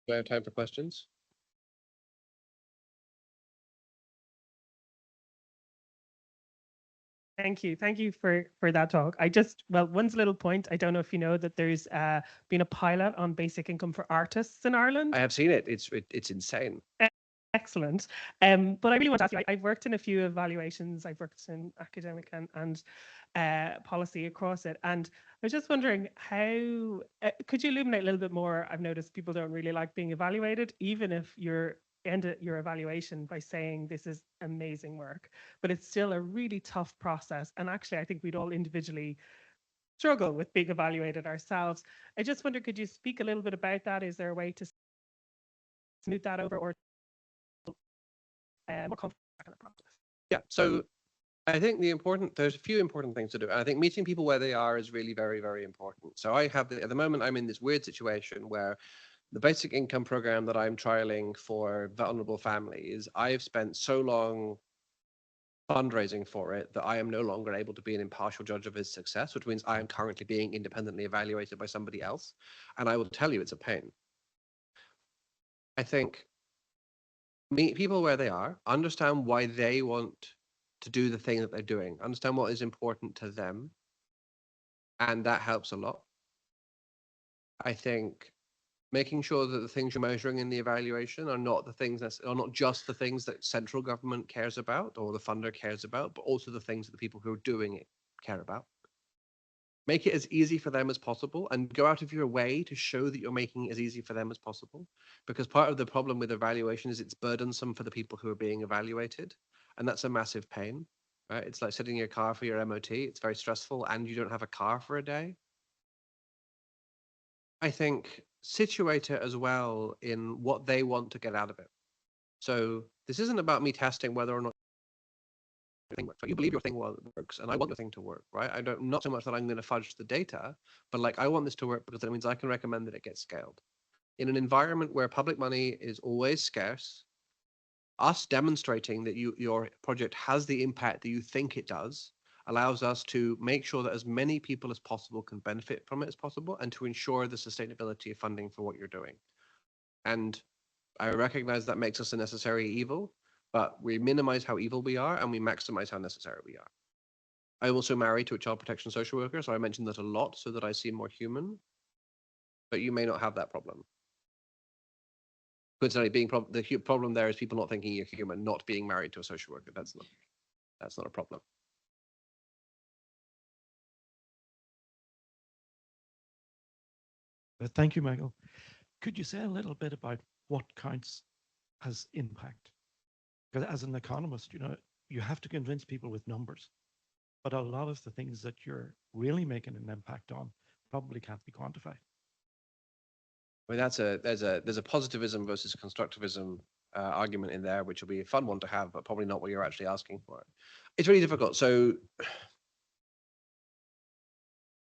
Do I have time for questions? Thank you. Thank you for that talk. Well, one little point, I don't know if you know that there's been a pilot on basic income for artists in Ireland. I have seen it. It's insane. Excellent. But I really want to ask you, I've worked in a few evaluations. I've worked in academic and policy across it. And I was just wondering how, could you illuminate a little bit more? I've noticed people don't really like being evaluated, even if you're end your evaluation by saying this is amazing work, but it's still a really tough process. And actually, I think we'd all individually struggle with being evaluated ourselves. I just wonder, could you speak a little bit about that? Is there a way to smooth that over or more comfortable with that kind of process? Yeah. So I think there's a few important things to do. And I think meeting people where they are is really very, very important. So at the moment, I'm in this weird situation where the basic income program that I'm trialing for vulnerable families, I've spent so long fundraising for it that I am no longer able to be an impartial judge of its success, which means I am currently being independently evaluated by somebody else. And I will tell you, it's a pain. I think meet people where they are, understand why they want to do the thing that they're doing, understand what is important to them, and that helps a lot. I think making sure that the things you're measuring in the evaluation are not just the things that central government cares about or the funder cares about, but also the things that the people who are doing it care about. Make it as easy for them as possible and go out of your way to show that you're making it as easy for them as possible. Because part of the problem with evaluation is it's burdensome for the people who are being evaluated. And that's a massive pain, right? It's like sitting in your car for your MOT. It's very stressful and you don't have a car for a day. I think situate it as well in what they want to get out of it. So this isn't about me testing whether or not thing works. You believe your thing works, and I want your thing to work, right? I don't, not so much that I'm going to fudge the data, but like I want this to work because it means I can recommend that it gets scaled. In an environment where public money is always scarce, us demonstrating that your project has the impact that you think it does allows us to make sure that as many people as possible can benefit from it as possible and to ensure the sustainability of funding for what you're doing. And I recognize that makes us a necessary evil, but we minimize how evil we are and we maximize how necessary we are. I'm also married to a child protection social worker, so I mention that a lot so that I seem more human, but you may not have that problem. Coincidentally, the problem there is people not thinking you're human, not being married to a social worker. That's not a problem. Thank you, Michael. Could you say a little bit about what counts as impact? Because as an economist, you have to convince people with numbers, but a lot of the things that you're really making an impact on probably can't be quantified. I mean, there's a positivism versus constructivism argument in there, which will be a fun one to have, but probably not what you're actually asking for. It's really difficult. So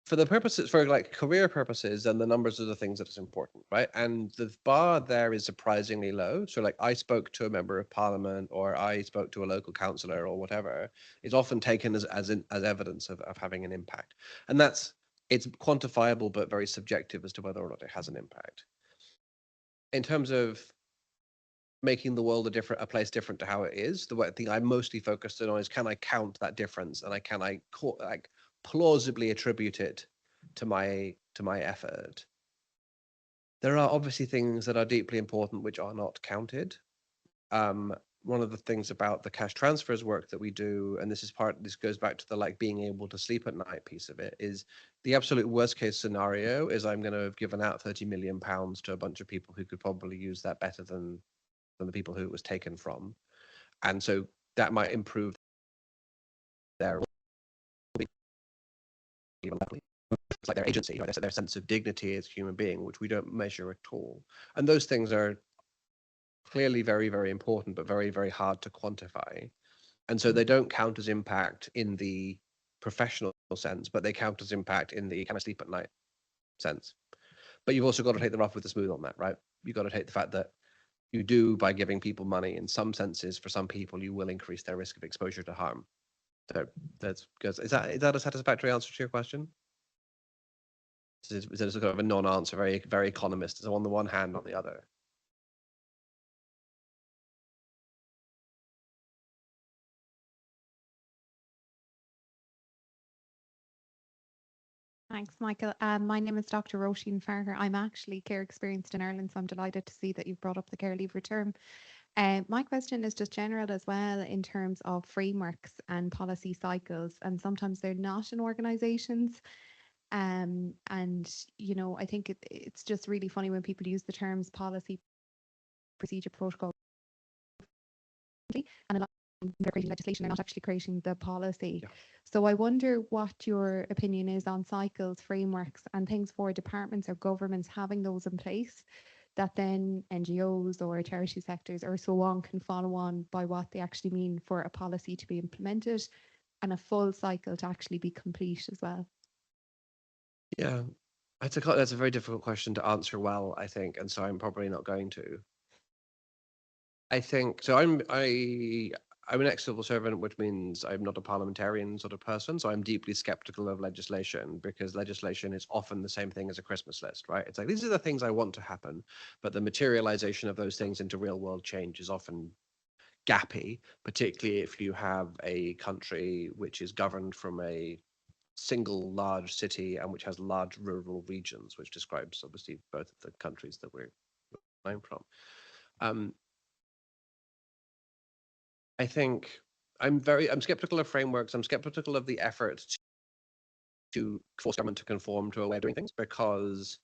for the purposes, for like career purposes, then the numbers are the things that is important, right? And the bar there is surprisingly low. So like I spoke to a member of parliament or I spoke to a local councillor or whatever, is often taken as evidence of having an impact. And it's quantifiable, but very subjective as to whether or not it has an impact. In terms of making the world a place different to how it is, the thing I'm mostly focused on is, can I count that difference and can I plausibly attribute it to my effort. There are obviously things that are deeply important which are not counted. One of the things about the cash transfers work that we do, and this goes back to the being able to sleep at night piece of it, is the absolute worst case scenario is I'm going to have given out £30 million to a bunch of people who could probably use that better than the people who it was taken from. And so that might improve their it's like their agency, right? Their sense of dignity as a human being, which we don't measure at all. And those things are clearly very, very important, but very, very hard to quantify. And so they don't count as impact in the professional sense, but they count as impact in the can I sleep at night sense. But you've also got to take the rough with the smooth on that, right? You've got to take the fact that you do, by giving people money, in some senses, for some people, you will increase their risk of exposure to harm. So that's good. Is that a satisfactory answer to your question? Is it a sort of a non-answer, very, very economist? Is on the one hand, on the other? Thanks, Michael. My name is Dr. Roisin Farher. I'm actually care experienced in Ireland, so I'm delighted to see that you've brought up the care leaver term. My question is just general as well in terms of frameworks and policy cycles, and sometimes they're not in organisations. And I think it's just really funny when people use the terms policy, procedure, protocol, and a lot of them they're creating legislation, they're not actually creating the policy. Yeah. So I wonder what your opinion is on cycles, frameworks, and things for departments or governments having those in place that then NGOs or charity sectors or so on can follow on by what they actually mean for a policy to be implemented and a full cycle to actually be complete as well. Yeah, that's a very difficult question to answer well, I think, and so I'm probably not going to. I think so. I'm an ex-civil servant, which means I'm not a parliamentarian sort of person. So I'm deeply skeptical of legislation because legislation is often the same thing as a Christmas list, right? It's like these are the things I want to happen, but the materialization of those things into real world change is often gappy, particularly if you have a country which is governed from a single large city and which has large rural regions, which describes obviously both of the countries that I'm from. I think I'm skeptical of frameworks. I'm skeptical of the effort to force government to conform to a way of doing things because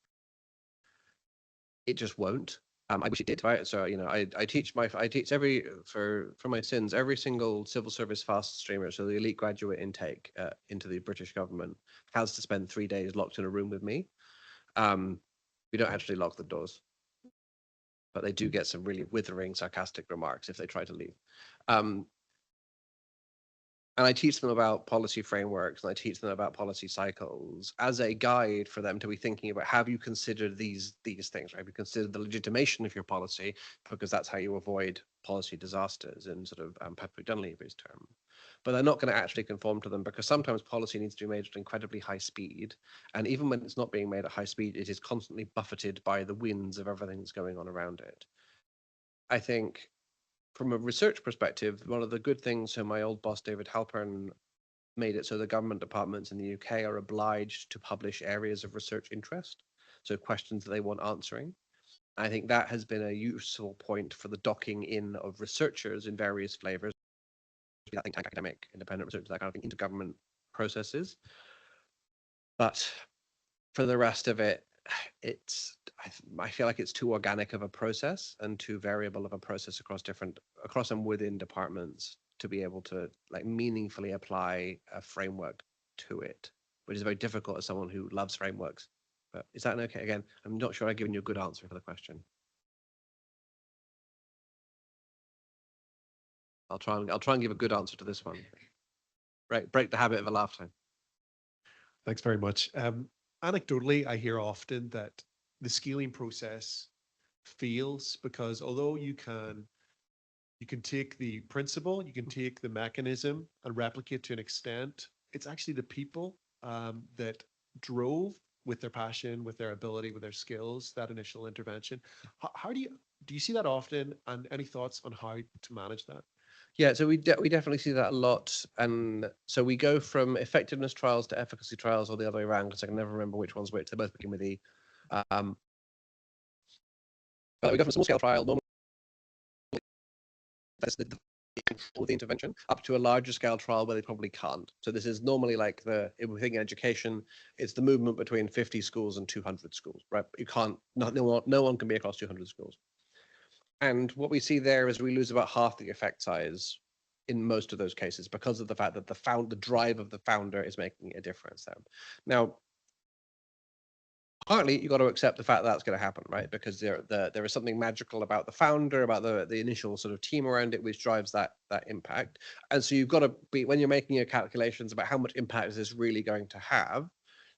it just won't. I wish it did, right? So I teach for my sins every single civil service fast streamer, so the elite graduate intake into the British government has to spend 3 days locked in a room with me. We don't actually lock the doors, but they do get some really withering, sarcastic remarks if they try to leave. And I teach them about policy frameworks and I teach them about policy cycles as a guide for them to be thinking about, have you considered these things, right? Have you considered the legitimation of your policy? Because that's how you avoid policy disasters in sort of Patrick Dunleavy's term. But they're not going to actually conform to them because sometimes policy needs to be made at incredibly high speed. And even when it's not being made at high speed, it is constantly buffeted by the winds of everything that's going on around it. I think from a research perspective, one of the good things, so my old boss, David Halpern, made it so the government departments in the UK are obliged to publish areas of research interest, so questions that they want answering. I think that has been a useful point for the docking in of researchers in various flavors, I think academic, independent research, that kind of thing, into government processes. But for the rest of it, I feel like it's too organic of a process and too variable of a process across and within departments to be able to like meaningfully apply a framework to it, which is very difficult as someone who loves frameworks. But is that okay? Again, I'm not sure I've given you a good answer for the question. I'll try and give a good answer to this one. Right, break the habit of a laugh time. Thanks very much. Anecdotally, I hear often that the scaling process fails because although you can take the principle, you can take the mechanism and replicate to an extent, it's actually the people that drove with their passion, with their ability, with their skills, that initial intervention. How do you see that often, and any thoughts on how to manage that? Yeah, so we definitely see that a lot, and so we go from effectiveness trials to efficacy trials, or the other way around, because I can never remember which one's which. They both begin with E. But we go from a small scale trial, normally that's the intervention, up to a larger scale trial where they probably can't. So this is normally like if we think in education, it's the movement between 50 schools and 200 schools, right? You can't, no one can be across 200 schools. And what we see there is we lose about half the effect size in most of those cases because of the fact that the drive of the founder is making a difference there. Now, partly you got to accept the fact that that's going to happen, right? Because there is something magical about the founder, about the initial sort of team around it, which drives that impact. And so you've got to be, when you're making your calculations about how much impact is this really going to have,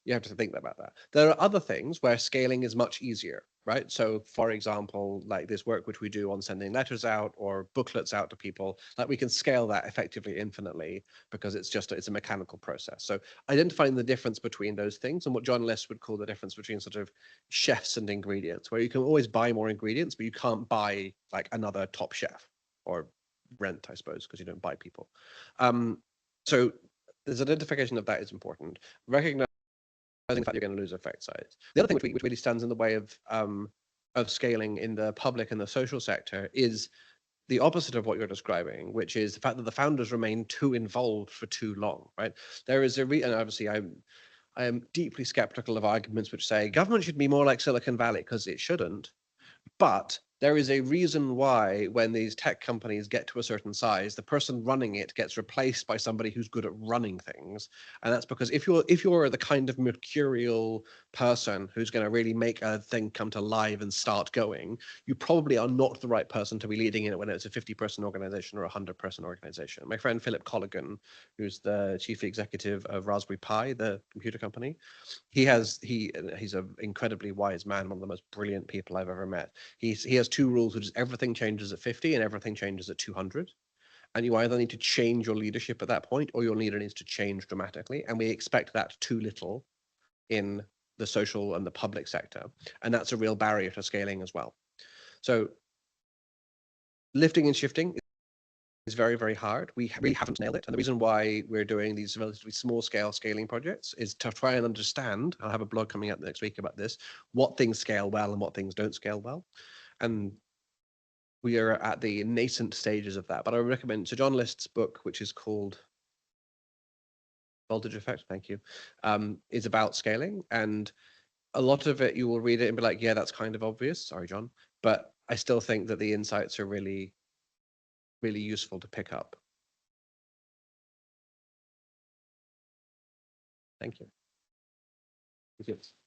you have to think about that. There are other things where scaling is much easier, right? So for example, like this work which we do on sending letters out or booklets out to people, like we can scale that effectively infinitely because it's a mechanical process. So identifying the difference between those things and what journalists would call the difference between sort of chefs and ingredients, where you can always buy more ingredients, but you can't buy like another top chef, or rent, I suppose, because you don't buy people. So there's identification of that is important. Recognize the fact you're going to lose effect size. The other thing which really stands in the way of scaling in the public and the social sector is the opposite of what you're describing, which is the fact that the founders remain too involved for too long, right? There is and obviously I am deeply skeptical of arguments which say government should be more like Silicon Valley, because it shouldn't. But there is a reason why when these tech companies get to a certain size, the person running it gets replaced by somebody who's good at running things. And that's because if you're the kind of mercurial person who's going to really make a thing come to life and start going, you probably are not the right person to be leading it when it's a 50-person organization or a 100-person organization. My friend Philip Colligan, who's the chief executive of Raspberry Pi, the computer company, he's an incredibly wise man, one of the most brilliant people I've ever met. He has two rules, which is everything changes at 50 and everything changes at 200. And you either need to change your leadership at that point, or your leader needs to change dramatically. And we expect that too little in the social and the public sector. And that's a real barrier to scaling as well. So lifting and shifting is very, very hard. We really haven't nailed it. And the reason why we're doing these relatively small scale scaling projects is to try and understand, I'll have a blog coming out next week about this, what things scale well and what things don't scale well. And we are at the nascent stages of that. But I recommend, so John List's book, which is called Voltage Effect, thank you, is about scaling. And a lot of it, you will read it and be like, yeah, that's kind of obvious. Sorry, John. But I still think that the insights are really, really useful to pick up. Thank you. Thank you.